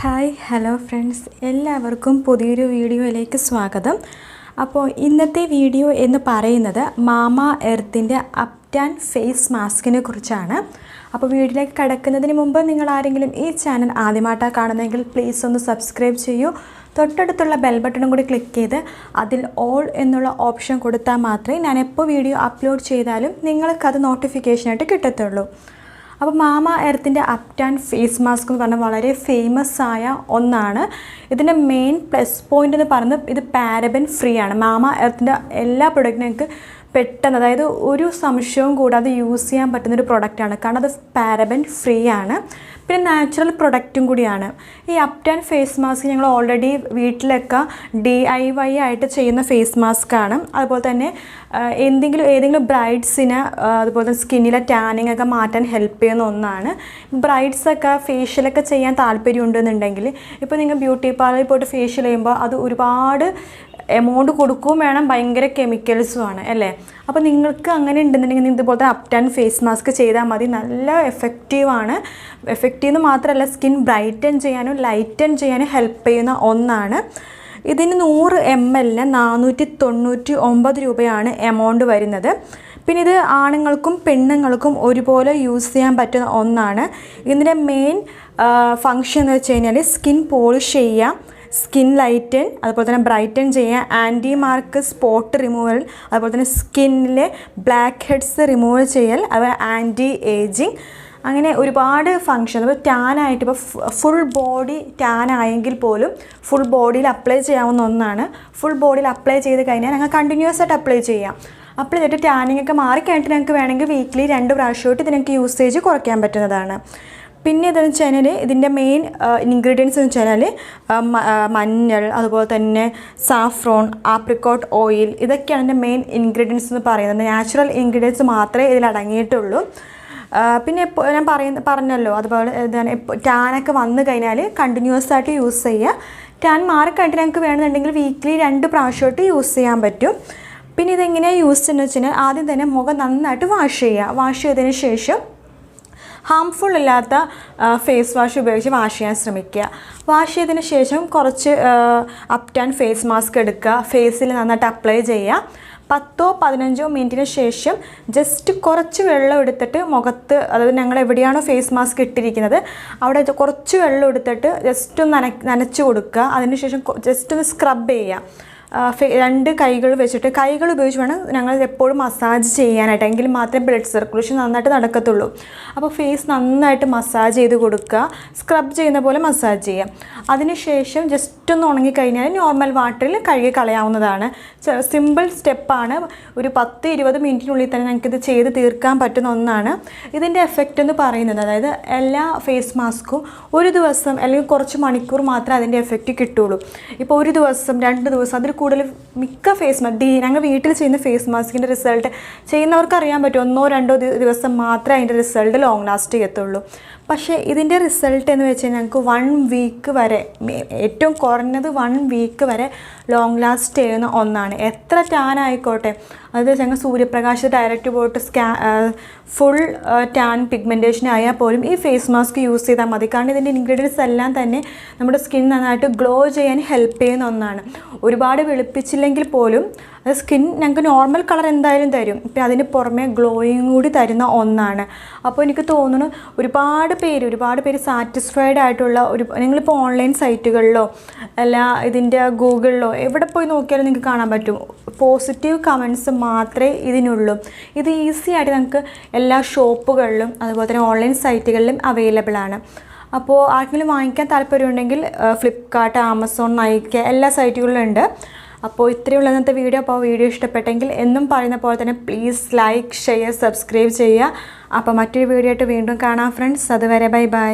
Hi hello friends, എല്ലാവർക്കും പുതിയൊരു വീഡിയോയിലേക്ക് സ്വാഗതം. അപ്പോൾ ഇന്നത്തെ വീഡിയോ എന്ന് പറയുന്നത് മാമ എർത്തിൻ്റെ അപ്റ്റാൻ ഫേസ് മാസ്കിനെ കുറിച്ചാണ്. അപ്പോൾ വീഡിയോയിലേക്ക് കടക്കുന്നതിന് മുമ്പ് നിങ്ങൾ ആരെങ്കിലും ഈ ചാനൽ ആദ്യമായിട്ടാണ് കാണുന്നതെങ്കിൽ പ്ലീസ് ഒന്ന് സബ്സ്ക്രൈബ് ചെയ്യൂ. തൊട്ടടുത്തുള്ള ബെൽ ബട്ടണും കൂടി ക്ലിക്ക് ചെയ്ത് അതിൽ ഓൾ എന്നുള്ള ഓപ്ഷൻ കൊടുത്താൽ മാത്രമേ ഞാൻ എപ്പോൾ വീഡിയോ അപ്ലോഡ് ചെയ്താലും നിങ്ങൾക്കത് നോട്ടിഫിക്കേഷനായിട്ട് കിട്ടത്തുള്ളൂ. അപ്പോൾ മാമ എർത്തിൻ്റെ അപ്റ്റാൻ ഫേസ് മാസ്ക് എന്ന് പറഞ്ഞാൽ വളരെ ഫേമസ് ആയ ഒന്നാണ്. ഇതിൻ്റെ മെയിൻ പ്ലസ് പോയിൻ്റ് എന്ന് പറയുന്നത് ഇത് പാരബൻ ഫ്രീ ആണ്. മാമ എർത്തിൻ്റെ എല്ലാ പ്രൊഡക്റ്റിനും നിങ്ങൾക്ക് പെട്ടെന്ന്, അതായത് ഒരു സംശയവും കൂടാതെ യൂസ് ചെയ്യാൻ പറ്റുന്നൊരു പ്രൊഡക്റ്റാണ്. കാരണം അത് പാരബൻ ഫ്രീ ആണ്, പിന്നെ നാച്ചുറൽ പ്രൊഡക്റ്റും കൂടിയാണ്. ഈ അപ്റ്റാൻ ഫേസ് മാസ്ക് ഞങ്ങൾ ഓൾറെഡി വീട്ടിലൊക്കെ DIY ആയിട്ട് ചെയ്യുന്ന ഫേസ് മാസ്കാണ്. അതുപോലെ തന്നെ ഏതെങ്കിലും ബ്രൈഡ്സിന് അതുപോലെ തന്നെ സ്കിന്നിലെ ടാനിങ് ഒക്കെ മാറ്റാൻ ഹെൽപ്പ് ചെയ്യുന്ന ഒന്നാണ്. ബ്രൈഡ്സൊക്കെ ഫേഷ്യലൊക്കെ ചെയ്യാൻ താല്പര്യമുണ്ടെന്നുണ്ടെങ്കിൽ ഇപ്പോൾ നിങ്ങൾ ബ്യൂട്ടി പാർലറിൽ പോയിട്ട് ഫേഷ്യൽ ചെയ്യുമ്പോൾ അത് ഒരുപാട് എമൗണ്ട് കൊടുക്കുകയും വേണം, ഭയങ്കര കെമിക്കൽസുമാണ് അല്ലേ. അപ്പോൾ നിങ്ങൾക്ക് അങ്ങനെ ഉണ്ടെന്നുണ്ടെങ്കിൽ ഇതുപോലത്തെ അപ്റ്റാൻ ഫേസ് മാസ്ക് ചെയ്താൽ മതി. നല്ല എഫക്റ്റീവാണ്. എഫക്റ്റീവ് മാത്രമല്ല, സ്കിൻ ബ്രൈറ്റൻ ചെയ്യാനും ലൈറ്റൻ ചെയ്യാനും ഹെൽപ്പ് ചെയ്യുന്ന ഒന്നാണ്. ഇതിന് 100 ml 499 രൂപയാണ് എമൗണ്ട് വരുന്നത്. പിന്നെ ഇത് ആണുങ്ങൾക്കും പെണ്ണുങ്ങൾക്കും ഒരുപോലെ യൂസ് ചെയ്യാൻ പറ്റുന്ന ഒന്നാണ്. ഇതിൻ്റെ മെയിൻ ഫങ്ഷൻ എന്ന് വെച്ച് കഴിഞ്ഞാൽ സ്കിൻ പോളിഷ് ചെയ്യുക, സ്കിൻ ലൈറ്റൻ, അതുപോലെ തന്നെ ബ്രൈറ്റൻ ചെയ്യുക, ആൻറ്റി മാർക്ക് സ്പോട്ട് റിമൂവൽ, അതുപോലെ തന്നെ സ്കിന്നിലെ ബ്ലാക്ക് ഹെഡ്സ് റിമൂവൽ ചെയ്യൽ, അതുപോലെ ആൻറ്റി ഏജിങ്, അങ്ങനെ ഒരുപാട് ഫങ്ഷൻ. അപ്പോൾ ടാനായിട്ട് ഇപ്പോൾ ഫുൾ ബോഡി ടാൻ ആയെങ്കിൽ പോലും ഫുൾ ബോഡിയിൽ അപ്ലൈ ചെയ്യാവുന്ന ഒന്നാണ്. ഫുൾ ബോഡിയിൽ അപ്ലൈ ചെയ്ത് കഴിഞ്ഞാൽ ഞങ്ങൾ കണ്ടിന്യൂസ് ആയിട്ട് അപ്ലൈ ചെയ്യാം. അപ്ലൈ ചെയ്തിട്ട് ടാനിങ് ഒക്കെ മാറിക്കഴിഞ്ഞിട്ട് ഞങ്ങൾക്ക് വേണമെങ്കിൽ വീക്ക്ലി 2 പ്രാവശ്യമായിട്ട് ഇത് ഞങ്ങൾക്ക് യൂസേജ് കുറയ്ക്കാൻ പറ്റുന്നതാണ്. പിന്നെ ഇതെന്ന് വെച്ച് കഴിഞ്ഞാൽ ഇതിൻ്റെ മെയിൻ ഇൻഗ്രീഡിയൻസ് എന്ന് വെച്ച് കഴിഞ്ഞാൽ മഞ്ഞൾ, അതുപോലെ തന്നെ സാഫ്രോൺ, ആപ്രിക്കോട്ട് ഓയിൽ, ഇതൊക്കെയാണ് ഇതിൻ്റെ മെയിൻ ഇൻഗ്രീഡിയൻസ് എന്ന് പറയുന്നത്. നാച്ചുറൽ ഇൻഗ്രീഡിയൻസ് മാത്രമേ ഇതിൽ അടങ്ങിയിട്ടുള്ളൂ. പിന്നെ ഞാൻ പറഞ്ഞല്ലോ, അതുപോലെ ഇതാണ് ടാനൊക്കെ വന്നു കഴിഞ്ഞാൽ കണ്ടിന്യൂസ് ആയിട്ട് യൂസ് ചെയ്യുക. ടാൻ മാറിക്കഴിഞ്ഞിട്ട് ഞങ്ങൾക്ക് വേണമെന്നുണ്ടെങ്കിൽ വീക്ക്ലി 2 പ്രാവശ്യമായിട്ട് യൂസ് ചെയ്യാൻ പറ്റും. പിന്നെ ഇതെങ്ങനെയാണ് യൂസ് ചെയ്യുന്നത് വെച്ച് കഴിഞ്ഞാൽ ആദ്യം തന്നെ മുഖം നന്നായിട്ട് വാഷ് ചെയ്യുക. വാഷ് ചെയ്തതിന് ശേഷം ഹാംഫുൾ ഇല്ലാത്ത ഫേസ് വാഷ് ഉപയോഗിച്ച് വാഷ് ചെയ്യാൻ ശ്രമിക്കുക. വാഷ് ചെയ്തതിന് ശേഷം കുറച്ച് അപ്റ്റാൻ ഫേസ് മാസ്ക് എടുക്കുക, ഫേസിൽ നന്നായിട്ട് അപ്ലൈ ചെയ്യുക. 10-15 മിനിറ്റിന് ശേഷം ജസ്റ്റ് കുറച്ച് വെള്ളം എടുത്തിട്ട് മുഖത്ത്, അതായത് ഞങ്ങൾ എവിടെയാണോ ഫേസ് മാസ്ക് ഇട്ടിരിക്കുന്നത് അവിടെ കുറച്ച് വെള്ളം എടുത്തിട്ട് ജസ്റ്റ് ഒന്ന് നനച്ച് കൊടുക്കുക. അതിനുശേഷം ജസ്റ്റ് ഒന്ന് സ്ക്രബ് ചെയ്യുക. 2 കൈകൾ വെച്ചിട്ട്, കൈകൾ ഉപയോഗിച്ച് വേണം ഞങ്ങൾ എപ്പോഴും മസാജ് ചെയ്യാനായിട്ട്, എങ്കിൽ മാത്രമേ ബ്ലഡ് സർക്കുലേഷൻ നന്നായിട്ട് നടക്കത്തുള്ളൂ. അപ്പോൾ ഫേസ് നന്നായിട്ട് മസാജ് ചെയ്ത് കൊടുക്കുക, സ്ക്രബ് ചെയ്യുന്ന പോലെ മസാജ് ചെയ്യാം. അതിനുശേഷം ജസ്റ്റ് ഒന്ന് ഉണങ്ങിക്കഴിഞ്ഞാൽ നോർമൽ വാട്ടറിൽ കഴുകി കളയാവുന്നതാണ്. സിമ്പിൾ സ്റ്റെപ്പാണ്. ഒരു 10-20 മിനിറ്റിനുള്ളിൽ തന്നെ ഞങ്ങൾക്കിത് ചെയ്ത് തീർക്കാൻ പറ്റുന്ന ഒന്നാണ്. ഇതിൻ്റെ എഫക്റ്റ് എന്ന് പറയുന്നത്, അതായത് എല്ലാ ഫേസ് മാസ്കും ഒരു ദിവസം അല്ലെങ്കിൽ കുറച്ച് മണിക്കൂർ മാത്രമേ അതിൻ്റെ എഫക്റ്റ് കിട്ടുള്ളൂ. ഇപ്പോൾ ഒരു ദിവസം 2 ദിവസം അതിൽ കൂടുതൽ മിക്ക ഫേസ് മാസ്ക് ഞങ്ങൾ വീട്ടിൽ ചെയ്യുന്ന ഫേസ് മാസ്കിൻ്റെ റിസൾട്ട് ചെയ്യുന്നവർക്ക് അറിയാൻ പറ്റും. 1-2 ദിവസം മാത്രമേ അതിൻ്റെ റിസൾട്ട് ലോങ് ലാസ്റ്റ് ചെയ്യത്തുള്ളൂ. പക്ഷേ ഇതിൻ്റെ റിസൾട്ട് എന്ന് വെച്ച് കഴിഞ്ഞാൽ ഞങ്ങൾക്ക് 1 വീക്ക് വരെ, ഏറ്റവും കുറഞ്ഞത് 1 വീക്ക് വരെ ലോങ് ലാസ്റ്റ് ചെയ്യുന്ന ഒന്നാണ്. എത്ര ടാൻ ആയിക്കോട്ടെ, അതായത് ഞങ്ങൾ സൂര്യപ്രകാശം ഡയറക്റ്റ് പോയിട്ട് ഫുൾ ടാൻ പിഗ്മെൻറ്റേഷൻ ആയാൽ പോലും ഈ ഫേസ് മാസ്ക് യൂസ് ചെയ്താൽ മതി. കാരണം ഇതിൻ്റെ ഇൻഗ്രീഡിയൻസ് എല്ലാം തന്നെ നമ്മുടെ സ്കിൻ നന്നായിട്ട് ഗ്ലോ ചെയ്യാൻ ഹെൽപ്പ് ചെയ്യുന്ന ഒന്നാണ്. ഒരുപാട് വെളുപ്പിച്ചില്ലെങ്കിൽ പോലും അത് സ്കിൻ ഞങ്ങൾക്ക് നോർമൽ കളർ എന്തായാലും തരും. ഇപ്പം അതിന് പുറമെ ഗ്ലോയിങ് കൂടി തരുന്ന ഒന്നാണ്. അപ്പോൾ എനിക്ക് തോന്നുന്നു ഒരുപാട് പേര് സാറ്റിസ്ഫൈഡ് ആയിട്ടുള്ള നിങ്ങളിപ്പോൾ ഓൺലൈൻ സൈറ്റുകളിലോ അല്ല ഇതിൻ്റെ ഗൂഗിളിലോ എവിടെ പോയി നോക്കിയാലും നിങ്ങൾക്ക് കാണാൻ പറ്റും, പോസിറ്റീവ് കമൻറ്റ്സ് മാത്രമേ ഇതിനുള്ളൂ. ഇത് ഈസി ആയിട്ട് നമുക്ക് എല്ലാ ഷോപ്പുകളിലും അതുപോലെ തന്നെ ഓൺലൈൻ സൈറ്റുകളിലും അവൈലബിൾ ആണ്. അപ്പോൾ ആർക്കെങ്കിലും വാങ്ങിക്കാൻ താല്പര്യമുണ്ടെങ്കിൽ ഫ്ലിപ്കാർട്ട്, ആമസോൺ, നൈക്ക എല്ലാ സൈറ്റുകളിലും ഉണ്ട്. അപ്പോൾ ഇത്രയുള്ള ഇന്നത്തെ വീഡിയോ. അപ്പോൾ വീഡിയോ ഇഷ്ടപ്പെട്ടെങ്കിൽ എന്നും പറയുന്ന പോലെ തന്നെ പ്ലീസ് ലൈക്ക്, ഷെയർ, സബ്സ്ക്രൈബ് ചെയ്യുക. അപ്പോൾ മറ്റൊരു വീഡിയോ ആയിട്ട് വീണ്ടും കാണാം ഫ്രണ്ട്സ്. അതുവരെ ബൈ ബൈ.